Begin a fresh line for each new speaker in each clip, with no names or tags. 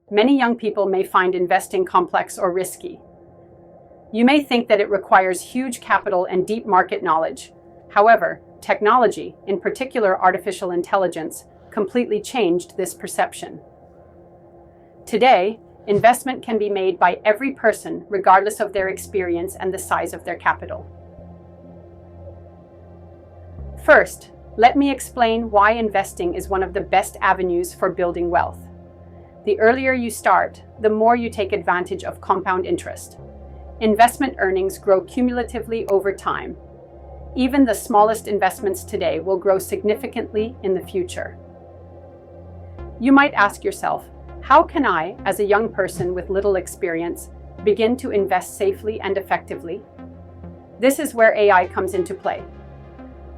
Many young people may find investing complex or risky. You may think that it requires huge capital and deep market knowledge. However, technology, in particular artificial intelligence, completely changed this perception. Today, investment can be made by every person regardless of their experience and the size of their capital. First, let me explain why investing is one of the best avenues for building wealth. The earlier you start, the more you take advantage of compound interest. Investment earnings grow cumulatively over time. Even the smallest investments today will grow significantly in the future. You might ask yourself, how can I, as a young person with little experience, begin to invest safely and effectively? This is where AI comes into play.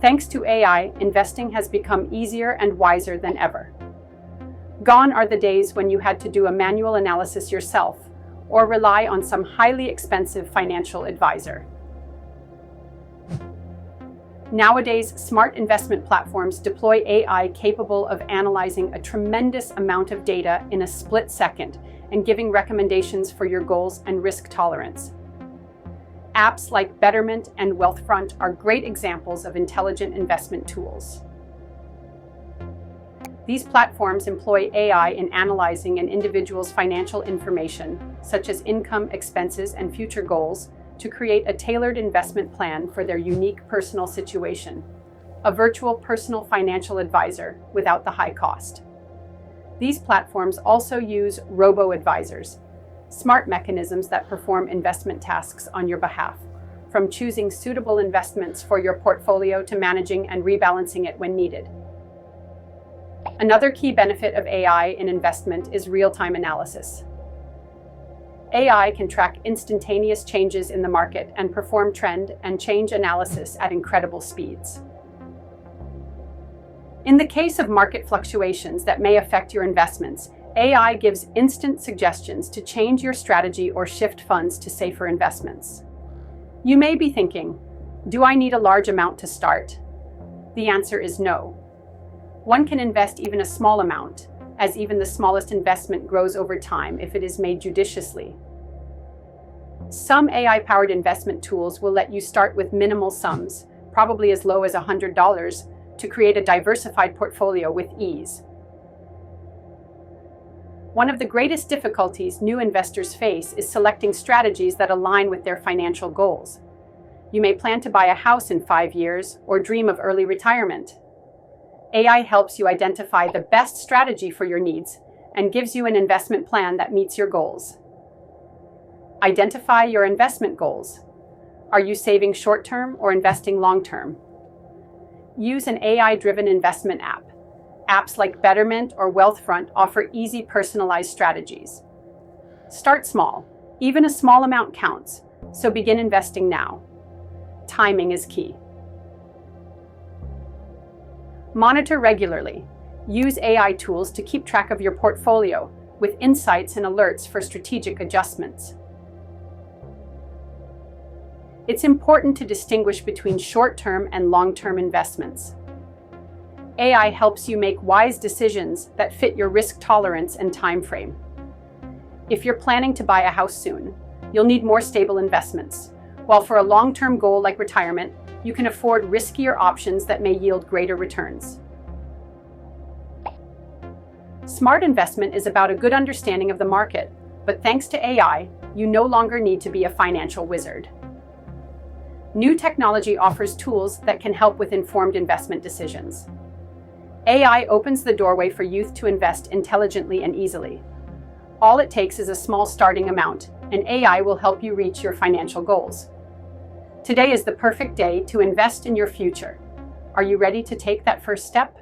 Thanks to AI, investing has become easier and wiser than ever. Gone are the days when you had to do a manual analysis yourself or rely on some highly expensive financial advisor. Nowadays, smart investment platforms deploy AI capable of analyzing a tremendous amount of data in a split second and giving recommendations for your goals and risk tolerance. Apps like Betterment and Wealthfront are great examples of intelligent investment tools. These platforms employ AI in analyzing an individual's financial information, such as income, expenses, and future goals, to create a tailored investment plan for their unique personal situation, a virtual personal financial advisor without the high cost. These platforms also use robo-advisors, smart mechanisms that perform investment tasks on your behalf, from choosing suitable investments for your portfolio to managing and rebalancing it when needed. Another key benefit of AI in investment is real-time analysis. AI can track instantaneous changes in the market and perform trend and change analysis at incredible speeds. In the case of market fluctuations that may affect your investments, AI gives instant suggestions to change your strategy or shift funds to safer investments. You may be thinking, do I need a large amount to start? The answer is no. One can invest even a small amount, as even the smallest investment grows over time if it is made judiciously. Some AI-powered investment tools will let you start with minimal sums, probably as low as $100, to create a diversified portfolio with ease. One of the greatest difficulties new investors face is selecting strategies that align with their financial goals. You may plan to buy a house in 5 years or dream of early retirement. AI helps you identify the best strategy for your needs and gives you an investment plan that meets your goals. Identify your investment goals. Are you saving short-term or investing long-term? Use an AI-driven investment app. Apps like Betterment or Wealthfront offer easy personalized strategies. Start small. Even a small amount counts, so begin investing now. Timing is key. Monitor regularly. Use AI tools to keep track of your portfolio, with insights and alerts for strategic adjustments. It's important to distinguish between short-term and long-term investments. AI helps you make wise decisions that fit your risk tolerance and time frame. If you're planning to buy a house soon, you'll need more stable investments, while for a long-term goal like retirement, you can afford riskier options that may yield greater returns. Smart investment is about a good understanding of the market, but thanks to AI, you no longer need to be a financial wizard. New technology offers tools that can help with informed investment decisions. AI opens the doorway for youth to invest intelligently and easily. All it takes is a small starting amount, and AI will help you reach your financial goals. Today is the perfect day to invest in your future. Are you ready to take that first step?